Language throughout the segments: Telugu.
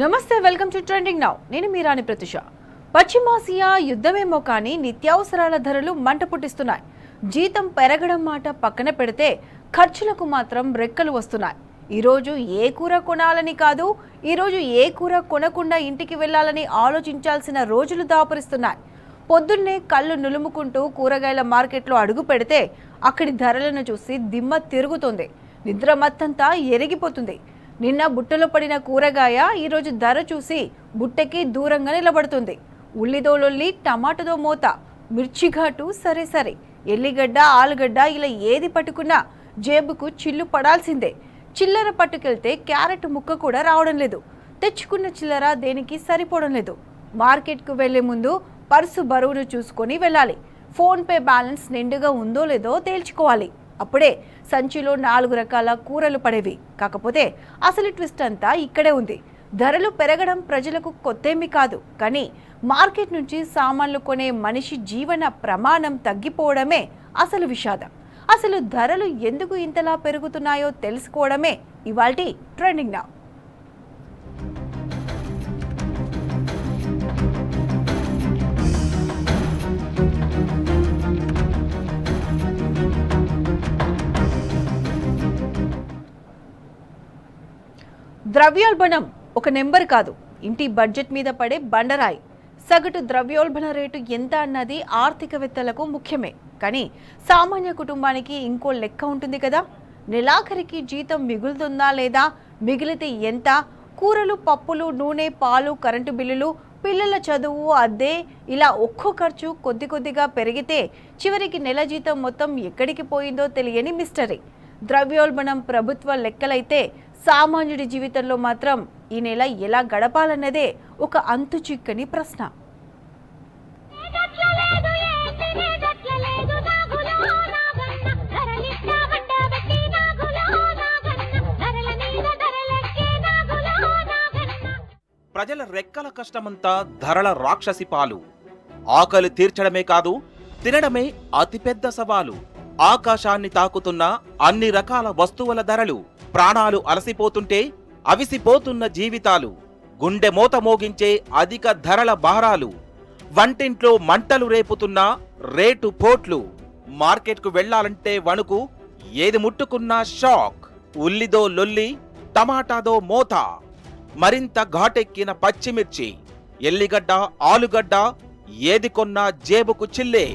నమస్తే, వెల్కమ్ టు ట్రెండింగ్ నౌ. నేను మీ రాణి ప్రతిష. పశ్చిమాసియా యుద్ధమేమో కానీ నిత్యావసరాల ధరలు మంట పుట్టిస్తున్నాయి. జీతం పెరగడం మాట పక్కన పెడితే ఖర్చులకు మాత్రం రెక్కలు వస్తున్నాయి. ఈరోజు ఏ కూర కొనాలని కాదు, ఈరోజు ఏ కూర కొనకుండా ఇంటికి వెళ్ళాలని ఆలోచించాల్సిన రోజులు దాపురిస్తున్నాయి. పొద్దున్నే కళ్ళు నులుముకుంటూ కూరగాయల మార్కెట్లో అడుగు పెడితే అక్కడి ధరలను చూసి దిమ్మ తిరుగుతుంది. నిద్ర మత్తంతా ఎరిగిపోతుంది. నిన్న బుట్టలో పడిన కూరగాయ ఈరోజు ధర చూసి బుట్టకి దూరంగా నిలబడుతుంది. ఉల్లిదో లొల్లి, టమాటోదో మోత, మిర్చి ఘాటు సరే సరే, ఎల్లిగడ్డ, ఆలుగడ్డ ఇలా ఏది పట్టుకున్నా జేబుకు చిల్లు పడాల్సిందే. చిల్లర పట్టుకెళ్తే క్యారెట్ ముక్క కూడా రావడం లేదు. తెచ్చుకున్న చిల్లర దేనికి సరిపోవడం లేదు. మార్కెట్కు వెళ్లే ముందు పర్సు బరువును చూసుకొని వెళ్ళాలి. ఫోన్పే బ్యాలెన్స్ నిండుగా ఉందో లేదో తేల్చుకోవాలి. అప్పుడే సంచిలో 4 రకాల కూరలు పడేవి. కాకపోతే అసలు ట్విస్ట్ అంతా ఇక్కడే ఉంది. ధరలు పెరగడం ప్రజలకు కొత్తేమీ కాదు, కానీ మార్కెట్ నుంచి సామాన్లు కొనే మనిషి జీవన ప్రమాణం తగ్గిపోవడమే అసలు విషాదం. అసలు ధరలు ఎందుకు ఇంతలా పెరుగుతున్నాయో తెలుసుకోవడమే ఇవాల్టి ట్రెండింగ్ నౌ. ద్రవ్యోల్బణం ఒక నెంబర్ కాదు, ఇంటి బడ్జెట్ మీద పడే బండరాయి. సగటు ద్రవ్యోల్బణ రేటు ఎంత అన్నది ఆర్థికవేత్తలకు ముఖ్యమే, కానీ సామాన్య కుటుంబానికి ఇంకో లెక్క ఉంటుంది కదా. నెలాఖరికి జీతం మిగులుతుందా లేదా, మిగిలితే ఎంత, కూరలు, పప్పులు, నూనె, పాలు, కరెంటు బిల్లులు, పిల్లల చదువు, అద్దె, ఇలా ఒక్కో ఖర్చు కొద్ది కొద్దిగా పెరిగితే చివరికి నెల జీతం మొత్తం ఎక్కడికి పోయిందో తెలియని మిస్టరీ. ద్రవ్యోల్బణం ప్రభుత్వ లెక్కలైతే సామాన్యుడి జీవితంలో మాత్రం ఈ నెల ఎలా గడపాలన్నదే ఒక అంతు చిక్కని ప్రశ్న. ప్రజల రెక్కల కష్టమంతా ధరల రాక్షసి పాలు. ఆకలి తీర్చడమే కాదు, తినడమే అతిపెద్ద సవాలు. ఆకాశాన్ని తాకుతున్న అన్ని రకాల వస్తువుల ధరలు. ప్రాణాలు అలసిపోతుంటే అవిసిపోతున్న జీవితాలు. గుండె మోత మోగించే అధిక ధరల భారాలు. వంటింట్లో మంటలు రేపుతున్న రేటు పోట్లు. మార్కెట్కు వెళ్లాలంటే వణుకు, ఏది ముట్టుకున్నా షాక్. ఉల్లిదో లొల్లి, టమాటాదో మోత, మరింత ఘాటెక్కిన పచ్చిమిర్చి, ఎల్లిగడ్డ, ఆలుగడ్డ, ఏది కొన్నా జేబుకు చిల్లే.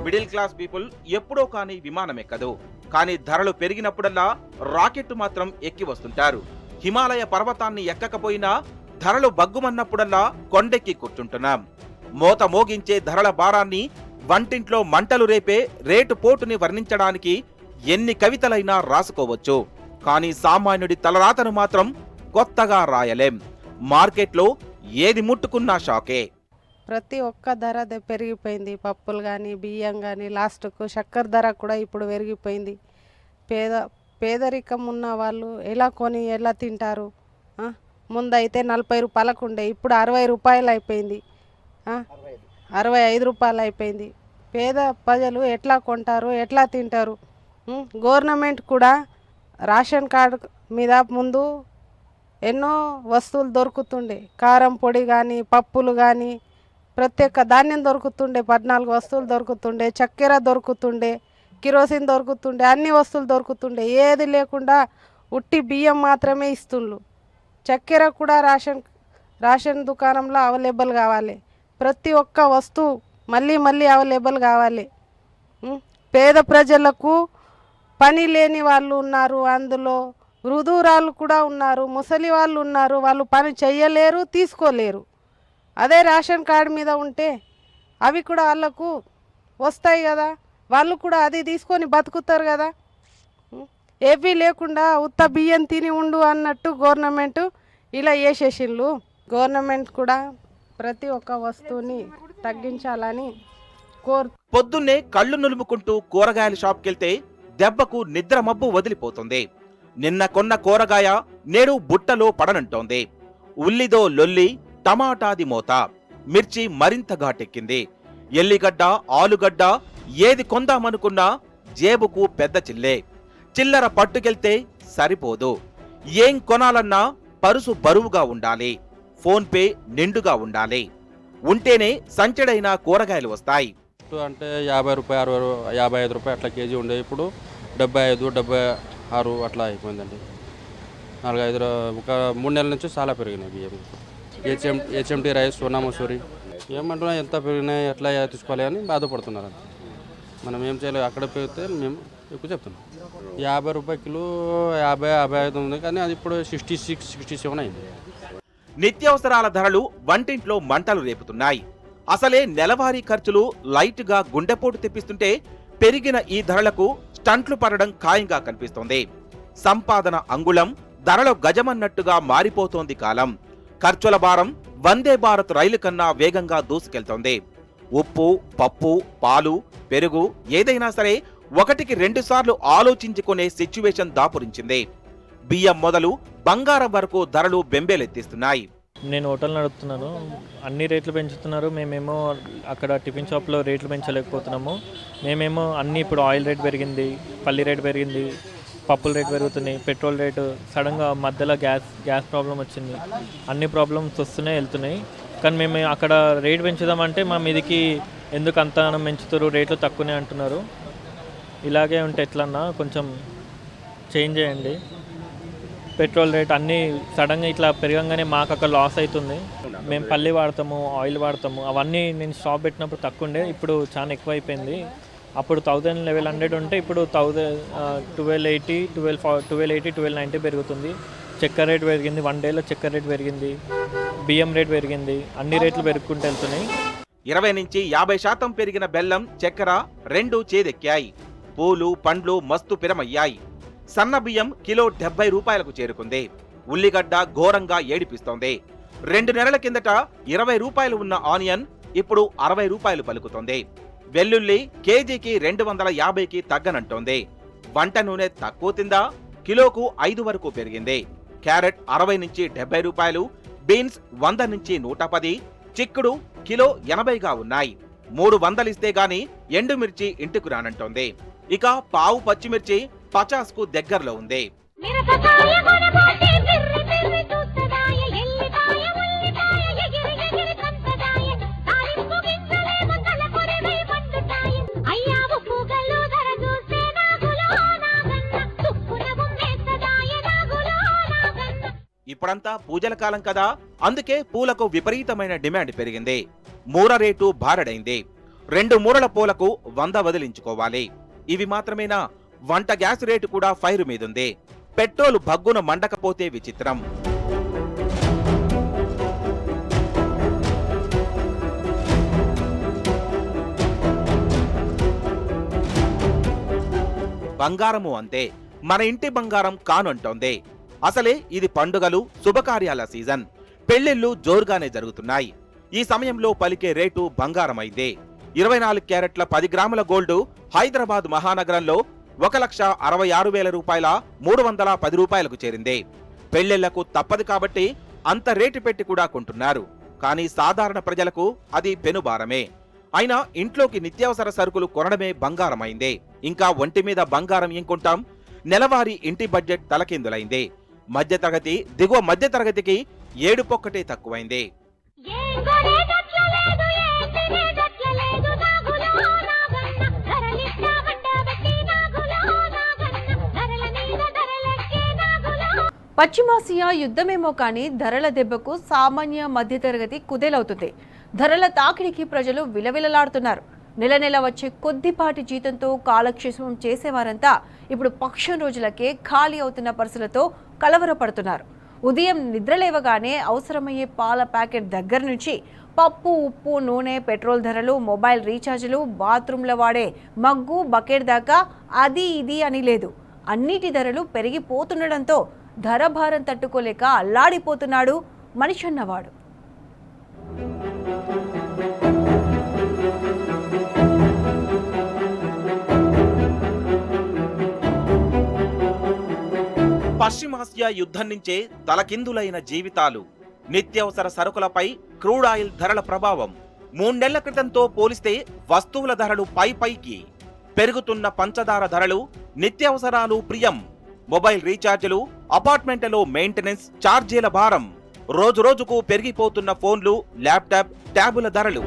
మిడిల్ క్లాస్ పీపుల్ ఎప్పుడో కానీ విమానం ఎక్కదు, కానీ ధరలు పెరిగినప్పుడల్లా రాకెట్ మాత్రం ఎక్కి వస్తుంటారు. హిమాలయ పర్వతాన్ని ఎక్కకపోయినా ధరలు బగ్గుమన్నప్పుడల్లా కొండెక్కి కూర్చుంటున్నాం. మోత మోగించే ధరల భారాన్ని, వంటింట్లో మంటలు రేపే రేటు పోటుని వర్ణించడానికి ఎన్ని కవితలైనా రాసుకోవచ్చు, కానీ సామాన్యుడి తలరాతను మాత్రం కొత్తగా రాయలేం. మార్కెట్లో ఏది ముట్టుకున్నా షాకే. ప్రతి ఒక్క ధర పెరిగిపోయింది. పప్పులు కానీ, బియ్యం కానీ, లాస్ట్కు చక్కెర ధర కూడా ఇప్పుడు పెరిగిపోయింది. పేదరికం ఉన్న వాళ్ళు ఎలా కొని ఎలా తింటారు? ముందైతే 40 రూపాయలకు ఉండే, ఇప్పుడు 60 రూపాయలు అయిపోయింది, 65 రూపాయలు అయిపోయింది. పేద ప్రజలు ఎట్లా కొంటారు, ఎట్లా తింటారు? గవర్నమెంట్ కూడా రేషన్ కార్డు మీద ముందు ఎన్నో వస్తువులు దొరుకుతుండే. కారం పొడి కానీ, పప్పులు కానీ, ప్రత్యేక ధాన్యం దొరుకుతుండే, 14 వస్తువులు దొరుకుతుండే, చక్కెర దొరుకుతుండే, కిరోసిన్ దొరుకుతుండే, అన్ని వస్తువులు దొరుకుతుండే. ఏది లేకుండా ఉట్టి బియ్యం మాత్రమే ఇస్తుండ్రు. చక్కెర కూడా రేషన్ దుకాణంలో అవైలబుల్ కావాలి. ప్రతి ఒక్క వస్తువు మళ్ళీ మళ్ళీ అవైలబుల్ కావాలి. పేద ప్రజలకు పని లేని వాళ్ళు ఉన్నారు, అందులో వృద్ధురాలు కూడా ఉన్నారు, ముసలి వాళ్ళు ఉన్నారు. వాళ్ళు పని చెయ్యలేరు, తీసుకోలేరు. అదే రేషన్ కార్డు మీద ఉంటే అవి కూడా వాళ్ళకు వస్తాయి కదా, వాళ్ళు కూడా అది తీసుకొని బతుకుతారు కదా. ఏవి లేకుండా ఉత్త బియ్యం తిని ఉండు అన్నట్టు గవర్నమెంట్ ఇలా వేసేసిండ్రు. గవర్నమెంట్ కూడా ప్రతి ఒక్క వస్తువుని తగ్గించాలని పొద్దున్నే కళ్ళు నులుముకుంటూ కూరగాయల షాప్కెళ్తే దెబ్బకు నిద్ర మబ్బు వదిలిపోతుంది. నిన్న కొన్న కూరగాయ నేడు బుట్టలో పడనంటోంది. ఉల్లిదో లొల్లి, టమాటాది మోత, మిర్చి మరింత ఘాటెక్కింది. ఎల్లిగడ్డ, ఆలుగడ్డ ఏది కొందామనుకున్నా జేబుకు పెద్ద చిల్లే. చిల్లర పట్టుకెళ్తే సరిపోదు. ఏం కొనాలన్నా పరుసు బరువుగా ఉండాలి. ఫోన్ పే నిండుగా ఉండాలి. ఉంటేనే సంచడైన కూరగాయలు వస్తాయి. అంటే 50 రూపాయలు, 55 రూపాయలు అట్లా కేజీ ఉండే, ఇప్పుడు 75, 76 అట్లా అయిపోయిందండి. 4-5 ఒక 3 నెలల నుంచి చాలా పెరిగినాయి బియ్యం. హెచ్ఎంటీ రైస్, సోనా మసూరి ఏమంటున్నా ఎంత పెరిగినాయి, ఎట్లా తీసుకోవాలి అని బాధపడుతున్నారు. మనం ఏం చేయలేదు. అక్కడ పెరిగితే మేము ఎక్కువ చెప్తున్నాం. 50 రూపాయలు కిలో, 50, 55 ఉంది, కానీ అది ఇప్పుడు 66, 67 అయింది. నిత్యావసరాల ధరలు వంటింట్లో మంటలు రేపుతున్నాయి. అసలే నెలవారీ ఖర్చులు లైట్గా గుండెపోటు తెప్పిస్తుంటే పెరిగిన ఈ ధరలకు స్టంట్లు పడడం ఖాయంగా కనిపిస్తోంది. సంపాదన అంగుళం, ధరలో గజమన్నట్టుగా మారిపోతోంది కాలం. ఖర్చుల భారం వందే భారత్ రైలు కన్నా వేగంగా దూసుకెళ్తోంది. ఉప్పు, పప్పు, పాలు, పెరుగు ఏదైనా సరే 1కి 2 సార్లు ఆలోచించుకునే సిచ్యువేషన్ దాపురించింది. బియ్యం మొదలు బంగారం వరకు ధరలు బెంబేలెత్తిస్తున్నాయి. నేను హోటల్ నడుపుతున్నాను. అన్ని రేట్లు పెంచుతున్నారు. మేమేమో అక్కడ టిఫిన్ షాప్లో రేట్లు పెంచలేకపోతున్నాము. మేమేమో అన్ని ఇప్పుడు ఆయిల్ రేట్ పెరిగింది, పల్లి రేట్ పెరిగింది, పప్పుల రేట్ పెరుగుతున్నాయి, పెట్రోల్ రేటు సడన్గా మధ్యలో గ్యాస్ ప్రాబ్లం వచ్చింది. అన్ని ప్రాబ్లమ్స్ వస్తున్నాయి, వెళ్తున్నాయి. కానీ మేము అక్కడ రేట్ పెంచుదామంటే మా మీదికి ఎందుకు అంత పెంచుతారు, రేట్లు తక్కువనే అంటున్నారు. ఇలాగే ఉంటే ఎట్లన్నా కొంచెం చేంజ్ చేయండి. పెట్రోల్ రేట్ అన్నీ సడన్గా ఇట్లా పెరగంగానే మాకు అక్కడ లాస్ అవుతుంది. మేము పల్లి వాడతాము, ఆయిల్ వాడతాము. అవన్నీ నేను షాప్ పెట్టినప్పుడు తక్కువ ఉండే, ఇప్పుడు చాలా ఎక్కువ అయిపోయింది. అప్పుడు 1100 ఉంటే ఇప్పుడు 1280, 1290 పెరుగుతుంది. చక్కెర రేట్ పెరిగింది, 1 డేలో చక్కెర రేట్ పెరిగింది, బియ్యం రేట్ పెరిగింది. అన్ని రేట్లు పెరుగుకుంటూ వెళ్తున్నాయి. 20 నుంచి 50% పెరిగిన బెల్లం, చక్కెర రెండూ చేదెక్కాయి. పూలు, పండ్లు మస్తు పిరమయ్యాయి. సన్న బియ్యం కిలో 70 రూపాయలకు చేరుకుంది. ఉల్లిగడ్డ ఘోరంగా ఏడిపిస్తోంది. 2 నెలల కిందట 20 రూపాయలు ఉన్న ఆనియన్ ఇప్పుడు 60 రూపాయలు పలుకుతోంది. వెల్లుల్లి కేజీకి 250కి తగ్గనంటోంది. వంట నూనె తక్కువ తిందా? కిలోకు 5 వరకు పెరిగింది. క్యారెట్ 60 నుంచి 70 రూపాయలు, బీన్స్ 100 నుంచి 110, చిక్కుడు కిలో 80గా ఉన్నాయి. 300 ఇస్తే గాని ఎండుమిర్చి ఇంటికి రానంటోంది. ఇక పావు పచ్చిమిర్చి 50కు దగ్గరలో ఉంది. ఇప్పుడంతా పూజల కాలం కదా, అందుకే పూలకు విపరీతమైన డిమాండ్ పెరిగింది. మూర రేటు భారడైంది. 2 మూరల పూలకు 100 వదిలించుకోవాలి. ఇవి మాత్రమేనా, వంట గ్యాస్ రేటు కూడా ఫైరు మీదుంది. పెట్రోలు భగ్గున మండకపోతే విచిత్రం. బంగారము అంతే, మన ఇంటి బంగారం కానంటోంది. అసలే ఇది పండుగలు, శుభకార్యాల సీజన్. పెళ్లిళ్లు జోరుగానే జరుగుతున్నాయి. ఈ సమయంలో పలికే రేటు బంగారమైంది. 24 క్యారెట్ల 10 గ్రాముల గోల్డ్ హైదరాబాద్ మహానగరంలో 1,66,000 రూపాయల 310 రూపాయలకు చేరింది. పెళ్లిళ్లకు తప్పదు కాబట్టి అంత రేటు పెట్టి కూడా కొంటున్నారు. కానీ సాధారణ ప్రజలకు అది పెనుభారమే. అయినా ఇంట్లోకి నిత్యావసర సరుకులు కొనడమే బంగారమైంది. ఇంకా ఒంటి మీద బంగారం ఏం కొంటాం? నెలవారీ ఇంటి బడ్జెట్ తలకిందులైంది. మధ్యతరగతి, దిగువ మధ్యతరగతికి ఏడుపొక్కటే తక్కువైంది. పశ్చిమాసియా యుద్ధమేమో కానీ ధరల దెబ్బకు సామాన్య మధ్యతరగతి కుదేలవుతుంది. ధరల తాకిడికి ప్రజలు విలవిలలాడుతున్నారు. నెల నెల వచ్చే కొద్దిపాటి జీతంతో కాలక్షేపం చేసేవారంతా ఇప్పుడు పక్షం రోజులకే ఖాళీ అవుతున్న పరిస్థితులతో కలవరపడుతున్నారు. ఉదయం నిద్రలేవగానే అవసరమయ్యే పాల ప్యాకెట్ దగ్గర నుంచి పప్పు, ఉప్పు, నూనె, పెట్రోల్ ధరలు, మొబైల్ రీఛార్జీలు, బాత్రూంలో వాడే మగ్గు, బకెట్ దాకా అది ఇది అని లేదు. అన్నిటి ధరలు పెరిగిపోతుండడంతో ధర భారం తట్టుకోలేక అల్లాడిపోతున్నాడు మనిషి అన్నవాడు. పశ్చిమాసియా యుద్ధం నుంచే తలకిందులైన జీవితాలు, నిత్యావసర సరుకులపై క్రూడ్ ఆయిల్ ధరల ప్రభావం, 3 నెలల క్రితంతో పోలిస్తే వస్తువుల ధరలు పైకి పెరుగుతున్న పంచదార ధరలు, నిత్యావసరాలు ప్రియం, మొబైల్ రీఛార్జీలు, అపార్ట్మెంట్లలో మెయింటెనెన్స్ ఛార్జీల భారం, రోజురోజుకు పెరిగిపోతున్న ఫోన్లు, ల్యాప్టాప్, ట్యాబుల ధరలు.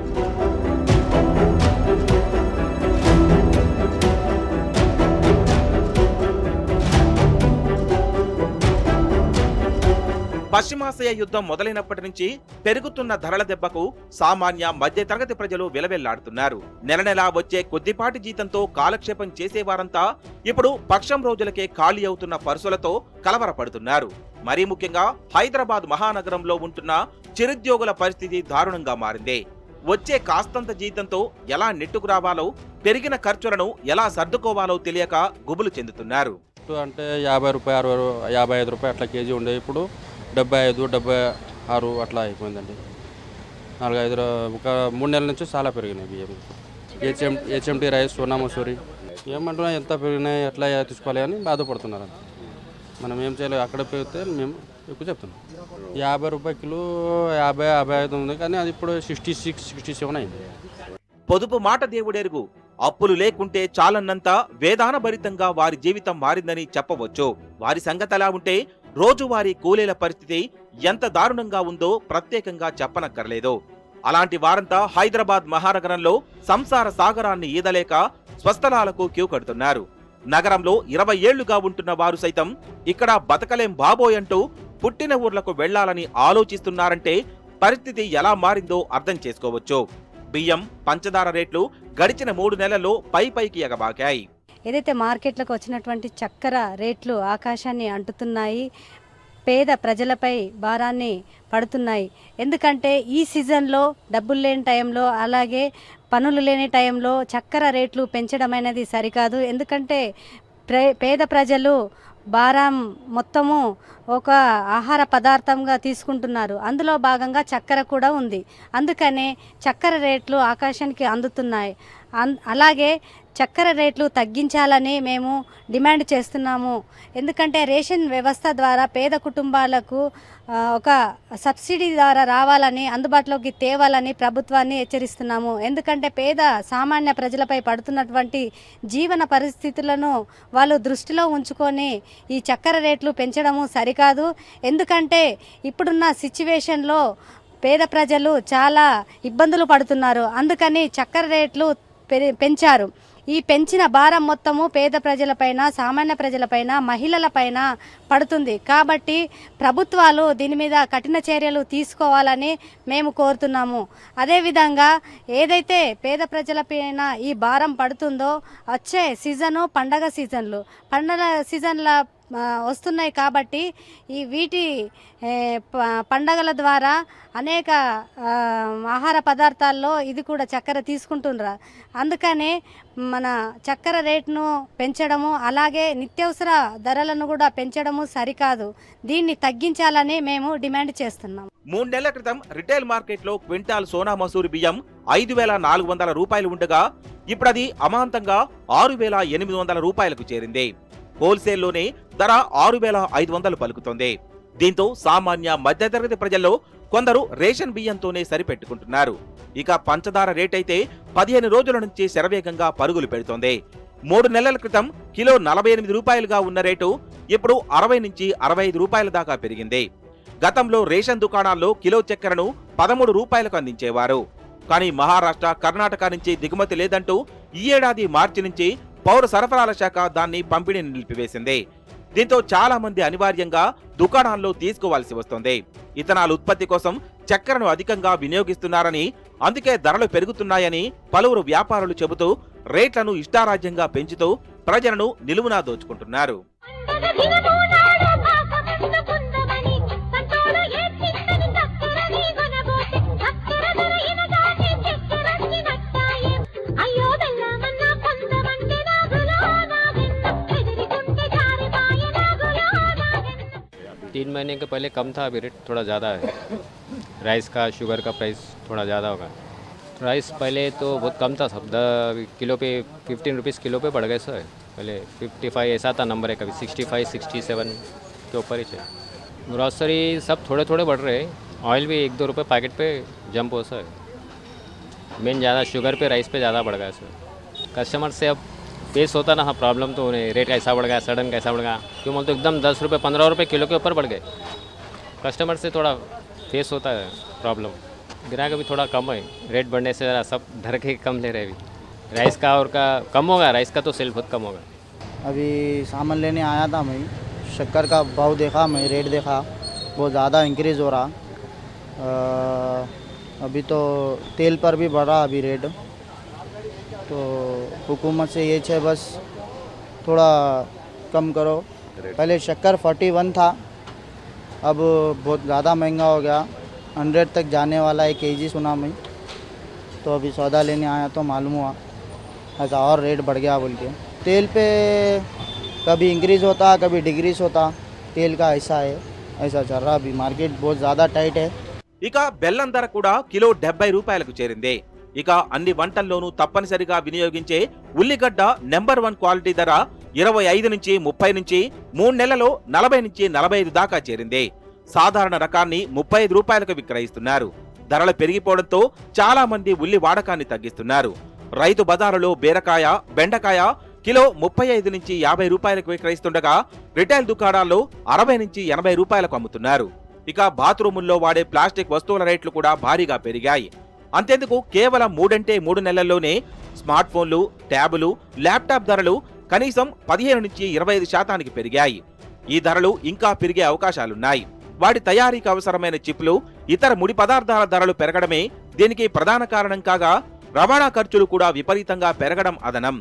పశ్చిమాసియా యుద్ధం మొదలైనప్పటి నుంచి పెరుగుతున్న ధరల దెబ్బకు సామాన్య మధ్యతరగతి ప్రజలు విలవెల్లాడుతున్నారు. నెల నెలా వచ్చే కొద్దిపాటి జీతంతో కాలక్షేపం చేసేవారంతా ఇప్పుడు పక్షం రోజులకే ఖాళీ అవుతున్న పర్సులతో కలవరపడుతున్నారు. మరీ ముఖ్యంగా హైదరాబాద్ మహానగరంలో ఉంటున్న చిరుద్యోగుల పరిస్థితి దారుణంగా మారింది. వచ్చే కాస్తంత జీతంతో ఎలా నెట్టుకు రావాలో, పెరిగిన ఖర్చులను ఎలా సర్దుకోవాలో తెలియక గుబులు చెందుతున్నారు. అంటే 50 రూపాయలు 55 రూపాయలు అట్లా కేజీ ఉండే ఇప్పుడు 75, 76 అట్లా అయిపోయిందండి. 4-5 ఒక 3 నెలల నుంచి చాలా పెరిగినాయి బియ్యం. హెచ్ఎంటీ రైస్, సోనా మసూరి ఏమంటున్నా ఎంత పెరిగినాయి, ఎట్లా తీసుకోవాలి అని బాధపడుతున్నారు. మనం ఏం చేయలేదు, అక్కడ పెరిగితే మేము ఎక్కువ చెప్తున్నాం. 50 రూపాయల కిలో 50-55 ఉంది, కానీ అది ఇప్పుడు 66-67 అయింది. పొదుపు మాట దేవుడెరుగు. అప్పులు లేకుంటే చాలన్నంత వేదానభరితంగా వారి జీవితం మారిందని చెప్పవచ్చు. వారి సంగతి అలా ఉంటే రోజువారీ కూలీల పరిస్థితి ఎంత దారుణంగా ఉందో ప్రత్యేకంగా చెప్పనక్కర్లేదు. అలాంటి వారంతా హైదరాబాద్ మహానగరంలో సంసార సాగరాన్ని ఈదలేక స్వస్థలాలకు క్యూ కడుతున్నారు. నగరంలో 20 ఏళ్లుగా ఉంటున్న వారు సైతం ఇక్కడ బతకలేం బాబోయ్ అంటూ పుట్టిన ఊర్లకు వెళ్లాలని ఆలోచిస్తున్నారంటే పరిస్థితి ఎలా మారిందో అర్థం చేసుకోవచ్చు. బియ్యం, పంచదార రేట్లు గడిచిన 3 నెలల్లో పైకి ఎగబాకాయి. ఏదైతే మార్కెట్లకు వచ్చినటువంటి చక్కెర రేట్లు ఆకాశాన్ని అంటుతున్నాయి, పేద ప్రజలపై భారాన్ని పడుతున్నాయి. ఎందుకంటే ఈ సీజన్లో డబ్బులు లేని టైంలో, అలాగే పనులు లేని టైంలో చక్కెర రేట్లు పెంచడం అనేది సరికాదు. ఎందుకంటే పేద ప్రజలు భారం మొత్తము ఒక ఆహార పదార్థంగా తీసుకుంటున్నారు. అందులో భాగంగా చక్కెర కూడా ఉంది. అందుకనే చక్కెర రేట్లు ఆకాశానికి అందుతున్నాయి. అలాగే చక్కెర రేట్లు తగ్గించాలని మేము డిమాండ్ చేస్తున్నాము. ఎందుకంటే రేషన్ వ్యవస్థ ద్వారా పేద కుటుంబాలకు ఒక సబ్సిడీ ద్వారా రావాలని, అందుబాటులోకి తేవాలని ప్రభుత్వాన్ని హెచ్చరిస్తున్నాము. ఎందుకంటే పేద సామాన్య ప్రజలపై పడుతున్నటువంటి జీవన పరిస్థితులను వాళ్ళు దృష్టిలో ఉంచుకొని ఈ చక్కెర రేట్లు పెంచడము సరికాదు. ఎందుకంటే ఇప్పుడున్న సిచ్యువేషన్లో పేద ప్రజలు చాలా ఇబ్బందులు పడుతున్నారు. అందుకని చక్కెర రేట్లు పెంచారు. ఈ పెంచిన భారం మొత్తము పేద ప్రజలపైన, సామాన్య ప్రజలపైన, మహిళలపైన పడుతుంది. కాబట్టి ప్రభుత్వాలు దీని మీద కఠిన చర్యలు తీసుకోవాలని మేము కోరుతున్నాము. అదేవిధంగా ఏదైతే పేద ప్రజలపైన ఈ భారం పడుతుందో వచ్చే సీజను పండగ సీజన్ల వస్తున్నాయి. కాబట్టి వీటి పండగల ద్వారా అనేక ఆహార పదార్థాల్లో ఇది కూడా చక్కెర తీసుకుంటున్నారు. అందుకనే మన చక్కెర రేటును పెంచడము, అలాగే నిత్యావసర ధరలను కూడా పెంచడము సరికాదు. దీన్ని తగ్గించాలని మేము డిమాండ్ చేస్తున్నాం. 3 నెలల క్రితం రిటైల్ మార్కెట్లో క్వింటాల్ సోనా మసూరి బియ్యం 5,400 రూపాయలు ఉండగా ఇప్పుడు అది అమాంతంగా 6,800 రూపాయలకు చేరింది. హోల్సేల్లోనే ధర 6,500 పలుకుతోంది. దీంతో సామాన్య మధ్యతరగతి ప్రజల్లో కొందరు రేషన్ బియ్యంతోనే సరిపెట్టుకుంటున్నారు. ఇక పంచదార రేటైతే 15 రోజుల నుంచి శరవేగంగా పరుగులు పెడుతోంది. 3 నెలల క్రితం కిలో 48 రూపాయలుగా ఉన్న రేటు ఇప్పుడు 60 నుంచి 65 రూపాయల దాకా పెరిగింది. గతంలో రేషన్ దుకాణాల్లో కిలో చక్కెరను 13 రూపాయలకు అందించేవారు. కానీ మహారాష్ట్ర, కర్ణాటక నుంచి దిగుమతి లేదంటూ ఈ ఏడాది మార్చి నుంచి పౌర సరఫరాల శాఖ దాన్ని పంపిణీని నిలిపివేసింది. దీంతో చాలా మంది అనివార్యంగా దుకాణాల్లో తీసుకోవాల్సి వస్తోంది. ఇథనాల్ ఉత్పత్తి కోసం చక్కెరను అధికంగా వినియోగిస్తున్నారని, అందుకే ధరలు పెరుగుతున్నాయని పలువురు వ్యాపారులు చెబుతూ రేట్లను ఇష్టారాజ్యంగా పెంచుతూ ప్రజలను నిలువునా దోచుకుంటున్నారు. तीन महीने के पहले कम था, अभी रेट थोड़ा ज़्यादा है. राइस का, शुगर का प्राइस थोड़ा ज़्यादा होगा. राइस पहले तो बहुत कम था, सब किलो पे 15 रुपीज़ किलो पे बढ़ गए सर. पहले 55 ऐसा था नंबर है, कभी 65, 67 के ऊपर ही है. ग्रॉसरी सब थोड़े थोड़े बढ़ रहे हैं. ऑयल भी 1-2 रुपये पैकेट पे जंप हो सर. मेन ज़्यादा शुगर पे राइस पे ज़्यादा बढ़ गया सर। कस्टमर से अब फेस होता ना प्रॉब्लम, तो उन्हें रेट कैसा बढ़ गया, सडन कैसा बढ़ गया, क्यों बोलते एकदम 10 रुपये 15 रुपये किलो के ऊपर बढ़ गए। कस्टमर से थोड़ा फेस होता है प्रॉब्लम। ग्राहक अभी थोड़ा कम है, रेट बढ़ने से ज़रा सब डर के कम ले रहे अभी। राइस का और का कम होगा, राइस का तो सेल बहुत कम होगा। अभी सामान लेने आया था मैं, शक्कर का भाव देखा मैं, रेट देखा बहुत ज़्यादा इंक्रीज़ हो रहा। अभी तो तेल पर भी बढ़ रहा अभी रेट। तो हुकूमत से ये है बस थोड़ा कम करो। पहले शक्कर 41 था, अब बहुत ज़्यादा महंगा हो गया, 100 तक जाने वाला है केजी सुना मैं। तो अभी सौदा लेने आया तो मालूम हुआ ऐसा और रेट बढ़ गया बोल के। तेल पे कभी इंक्रीज़ होता कभी डिक्रीज़ होता, तेल का ऐसा है, ऐसा चल रहा। अभी मार्केट बहुत ज़्यादा टाइट है। ఇక బెల్లం ధర కూడా కిలో 70 రూపాయలకు చేరింది. ఇక అన్ని వంటల్లోనూ తప్పనిసరిగా వినియోగించే ఉల్లిగడ్డ నెంబర్ 1 క్వాలిటీ ధర 25 నుంచి 30 నుంచి 3 నెలల్లో 40 నుంచి 45 దాకా చేరింది. సాధారణ రకాన్ని 35 రూపాయలకు విక్రయిస్తున్నారు. ధరలు పెరిగిపోవడంతో చాలా మంది ఉల్లి వాడకాన్ని తగ్గిస్తున్నారు. రైతు బజారులో బీరకాయ, బెండకాయ కిలో 35 నుంచి 50 రూపాయలకు విక్రయిస్తుండగా రిటైల్ దుకాణాల్లో 60 నుంచి 80 రూపాయలకు అమ్ముతున్నారు. ఇక బాత్రూముల్లో వాడే ప్లాస్టిక్ వస్తువుల రేట్లు కూడా భారీగా పెరిగాయి. అంతేందుకు కేవలం 3 నెలల్లోనే స్మార్ట్ ఫోన్లు, ట్యాబులు, ల్యాప్టాప్ ధరలు కనీసం 15 నుంచి 25% పెరిగాయి. ఈ ధరలు ఇంకా పెరిగే అవకాశాలున్నాయి. వాటి తయారీకి అవసరమైన చిప్లు, ఇతర ముడి పదార్థాల ధరలు పెరగడమే దీనికి ప్రధాన కారణం కాగా రవాణా ఖర్చులు కూడా విపరీతంగా పెరగడం అదనం.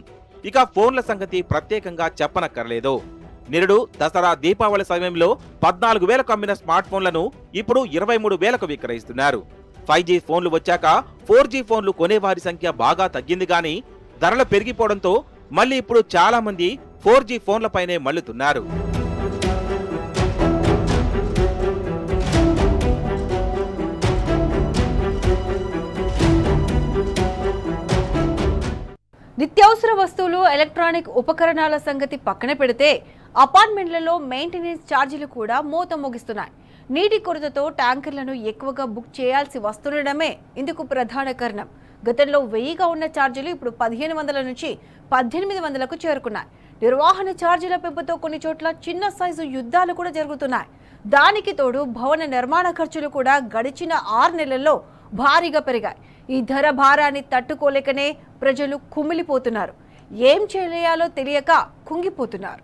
ఇక ఫోన్ల సంగతి ప్రత్యేకంగా చెప్పనక్కర్లేదు. నిరుడు దసరా, దీపావళి సమయంలో 14,000కు అమ్మిన స్మార్ట్ ఫోన్లను ఇప్పుడు 23,000కు విక్రయిస్తున్నారు. 5G ఫోన్లు వచ్చాక 4G ఫోన్లు కొనేవారి సంఖ్య బాగా తగ్గింది గానీ ధరలు పెరిగిపోవడంతో మళ్ళీ ఇప్పుడు చాలా మంది 4G ఫోన్లపైనే మళ్లుతున్నారు. నిత్యావసర వస్తువులు, ఎలక్ట్రానిక్ ఉపకరణాల సంగతి పక్కన పెడితే అపార్ట్మెంట్లలో మెయింటెనెన్స్ ఛార్జీలు కూడా మోత మోగిస్తున్నాయి. నీటి కొరతతో ట్యాంకర్లను ఎక్కువగా బుక్ చేయాల్సి వస్తుండడమే ఇందుకు ప్రధాన కారణం. గతంలో 1000గా ఉన్న ఛార్జీలు ఇప్పుడు 1500 నుంచి 1800కు చేరుకున్నాయి. నిర్వహణ ఛార్జీల పెంపుతో కొన్ని చోట్ల చిన్న సైజు యుద్ధాలు కూడా జరుగుతున్నాయి. దానికి తోడు భవన నిర్మాణ ఖర్చులు కూడా గడిచిన 6 నెలల్లో భారీగా పెరిగాయి. ఈ ధర భారాన్ని తట్టుకోలేకనే ప్రజలు కుమిలిపోతున్నారు. ఏం చేయాలో తెలియక కుంగిపోతున్నారు.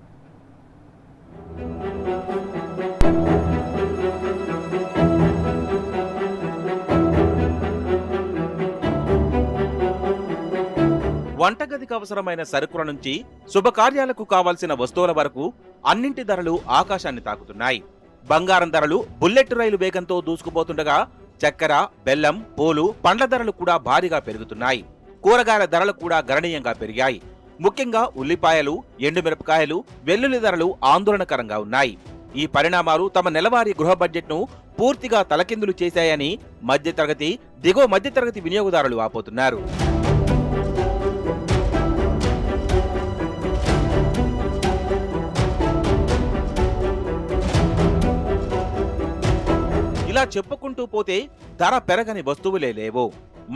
వంటగదికి అవసరమైన సరుకుల నుంచి శుభకార్యాలకు కావాల్సిన వస్తువుల వరకు అన్నింటి ధరలు ఆకాశాన్ని తాకుతున్నాయి. బంగారం ధరలు బుల్లెట్ రైలు వేగంతో దూసుకుపోతుండగా చక్కెర, బెల్లం, పూలు, పండ్ల ధరలు కూడా భారీగా పెరుగుతున్నాయి. కూరగాయల ధరలు కూడా గణనీయంగా పెరిగాయి. ముఖ్యంగా ఉల్లిపాయలు, ఎండుమిరపకాయలు, వెల్లుల్లి ధరలు ఆందోళనకరంగా ఉన్నాయి. ఈ పరిణామాలు తమ నెలవారీ గృహ బడ్జెట్ను పూర్తిగా తలకిందులు చేశాయని మధ్యతరగతి, దిగువ మధ్యతరగతి వినియోగదారులు వాపోతున్నారు. ఇలా చెప్పుకుంటూ పోతే ధర పెరగని వస్తువులే లేవు.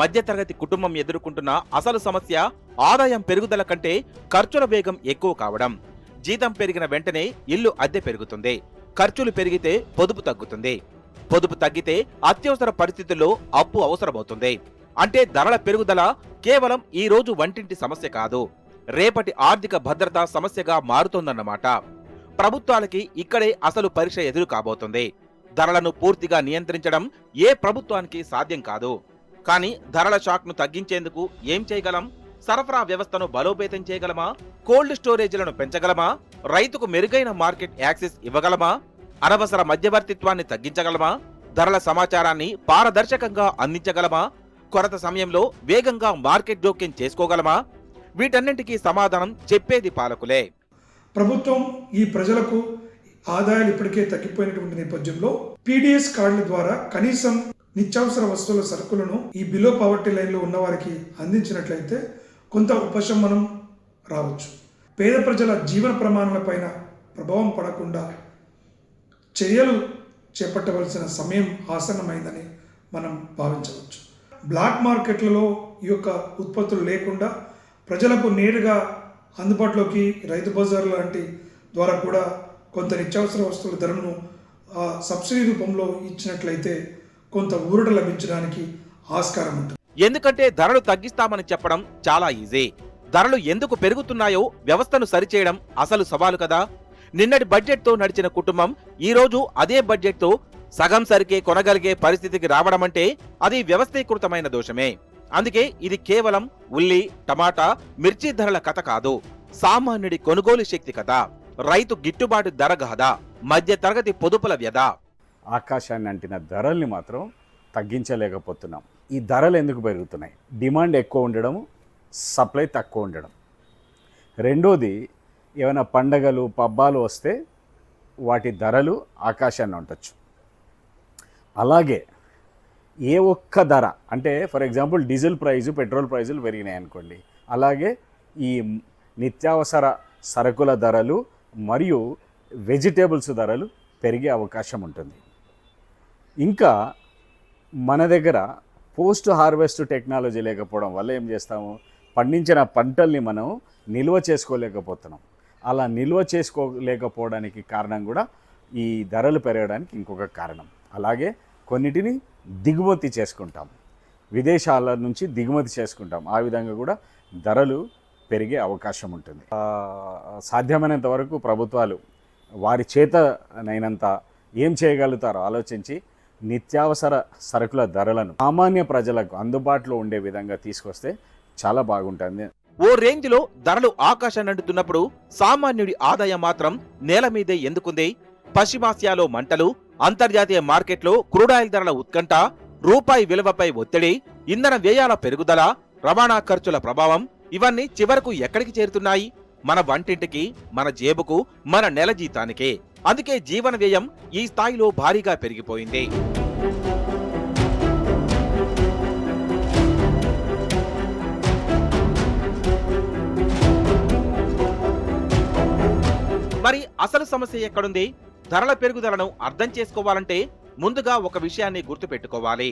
మధ్యతరగతి కుటుంబం ఎదుర్కొంటున్న అసలు సమస్య ఆదాయం పెరుగుదల కంటే ఖర్చుల వేగం ఎక్కువ కావడం. జీతం పెరిగిన వెంటనే ఇల్లు అద్దె పెరుగుతుంది. ఖర్చులు పెరిగితే పొదుపు తగ్గుతుంది. పొదుపు తగ్గితే అత్యవసర పరిస్థితుల్లో అప్పు అవసరమవుతుంది. అంటే ధరల పెరుగుదల కేవలం ఈ రోజు వంటింటి సమస్య కాదు, రేపటి ఆర్థిక భద్రతా సమస్యగా మారుతోందన్నమాట. ప్రభుత్వాలకి ఇక్కడే అసలు పరీక్ష ఎదురు కాబోతుంది. ధరలను పూర్తిగా నియంత్రించడం ఏ ప్రభుత్వానికి సాధ్యం కాదు. కానీ ధరల షాక్ను తగ్గించేందుకు ఏం చేయగలం? సరఫరా వ్యవస్థను బలోపేతం చేయగలమా? కోల్డ్ స్టోరేజీలను పెంచగలమా? రైతుకు మెరుగైన మార్కెట్ యాక్సెస్ ఇవ్వగలమా? అనవసర మధ్యవర్తిత్వాన్ని తగ్గించగలమా? ధరల సమాచారాన్ని పారదర్శకంగా అందించగలమా? కొరత సమయంలో వేగంగా మార్కెట్ జోక్యం చేసుకోగలమా? వీటన్నింటికీ సమాధానం చెప్పేది పాలకులే. ప్రభుత్వం ఈ ప్రజలకు ఆదాయాలు ఇప్పటికే తగ్గిపోయినటువంటి నేపథ్యంలో పీడిఎస్ కార్డుల ద్వారా కనీసం నిత్యావసర వస్తువుల సరుకులను ఈ బిలో పవర్టీ లైన్లో ఉన్న వారికి అందించినట్లయితే కొంత ఉపశమనం రావచ్చు. పేద ప్రజల జీవన ప్రమాణాలపైన ప్రభావం పడకుండా చర్యలు చేపట్టవలసిన సమయం ఆసన్నమైందని మనం భావించవచ్చు. బ్లాక్ మార్కెట్లలో ఈ యొక్క ఉత్పత్తులు లేకుండా ప్రజలకు నేరుగా అందుబాటులోకి రైతు బజార్ లాంటి ద్వారా కూడా కొంత నిత్యావసర వస్తువుల ధరను సబ్సిడీ రూపంలో ఇచ్చినట్లయితే కొంత ఊరట లభించడానికి ఆస్కారం ఉంటుంది. ఎందుకంటే ధరలు తగ్గిస్తామని చెప్పడం చాలా ఈజీ. ధరలు ఎందుకు పెరుగుతున్నాయో వ్యవస్థను సరిచేయడం అసలు సవాలు కదా. నిన్నటి బడ్జెట్తో నడిచిన కుటుంబం ఈ రోజు అదే బడ్జెట్తో సగం సరికే కొనగలిగే పరిస్థితికి రావడం అంటే అది వ్యవస్థీకృతమైన దోషమే. అందుకే ఇది కేవలం ఉల్లి, టమాటా, మిర్చి ధరల కథ కాదు, సామాన్యుడి కొనుగోలు శక్తి కథ, రైతు గిట్టుబాటు ధర గాథ, మధ్య తరగతి పొదుపుల వ్యధ. ఆకాశాన్ని అంటిన ధరల్ని మాత్రం తగ్గించలేకపోతున్నాం. ఈ ధరలు ఎందుకు పెరుగుతున్నాయి? డిమాండ్ ఎక్కువ ఉండడం, సప్లై తక్కువ ఉండడం. రెండోది, ఏమైనా పండగలు పబ్బాలు వస్తే వాటి ధరలు ఆకాశాన్ని ఉండొచ్చు. అలాగే ఏ ఒక్క ధర అంటే for example diesel price, petrol ప్రైజులు పెరిగినాయి అనుకోండి, అలాగే ఈ నిత్యావసర సరుకుల ధరలు మరియు వెజిటేబుల్స్ ధరలు పెరిగే అవకాశం ఉంటుంది. ఇంకా మన దగ్గర పోస్ట్ హార్వెస్ట్ టెక్నాలజీ లేకపోవడం వల్ల ఏం చేస్తాము, పండించిన పంటల్ని మనం నిల్వ చేసుకోలేకపోతున్నాం. అలా నిల్వ చేసుకోలేకపోవడానికి కారణం కూడా ఈ ధరలు పెరగడానికి ఇంకొక కారణం. అలాగే కొన్నిటిని దిగుమతి చేసుకుంటాం, విదేశాల నుంచి దిగుమతి చేసుకుంటాం. ఆ విధంగా కూడా ధరలు పెరిగే అవకాశం ఉంటుంది. సాధ్యమైనంత వరకు ప్రభుత్వాలు వారి చేతనైనంత ఏం చేయగలుగుతారో ఆలోచించి నిత్యావసర సరుకుల ధరలను సామాన్య ప్రజలకు అందుబాటులో ఉండే విధంగా తీసుకొస్తే చాలా బాగుంటుంది. ఓ రేంజ్ లో ధరలు ఆకాశాన్ని అంటున్నప్పుడు సామాన్యుడి ఆదాయం మాత్రం నేల మీదే ఎందుకుంది? పశ్చిమాసియాలో మంటలు, అంతర్జాతీయ మార్కెట్లో క్రూడాయిల్ ధరల ఉత్కంఠ, రూపాయి విలువపై ఒత్తిడి, ఇంధన వ్యయాల పెరుగుదల, రవాణా ఖర్చుల ప్రభావం, ఇవన్నీ చివరకు ఎక్కడికి చేరుతున్నాయి? మన వంటింటికి, మన జేబుకు, మన నెల జీతానికే. అందుకే జీవన వ్యయం ఈ స్థాయిలో భారీగా పెరిగిపోయింది. మరి అసలు సమస్య ఎక్కడుంది? ధరల పెరుగుదలను అర్థం చేసుకోవాలంటే ముందుగా ఒక విషయాన్ని గుర్తుపెట్టుకోవాలి.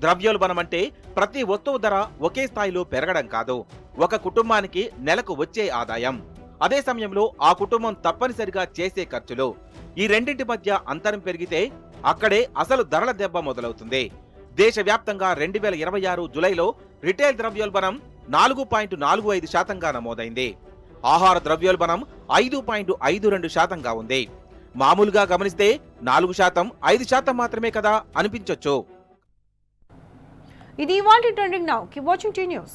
ద్రవ్యోల్బణం అంటే ప్రతి వస్తువు ధర ఒకే స్థాయిలో పెరగడం కాదు, ఒక కుటుంబానికి నెలకు వచ్చే ఆదాయం, అదే సమయంలో ఆ కుటుంబం తప్పనిసరిగా చేసే ఖర్చులు, ఈ రెండింటి మధ్య అంతరం పెరిగితే అక్కడే అసలు ధరల దెబ్బ మొదలవుతుంది. దేశవ్యాప్తంగా 2026 జులైలో రిటైల్ ద్రవ్యోల్బణం 4.45% నమోదైంది. ఆహార ద్రవ్యోల్బణం 5.52% ఉంది. మామూలుగా గమనిస్తే 4%, 5% మాత్రమే కదా అనిపించొచ్చు. ఇది ఇవాల్టి trending now. Keep watching tea news.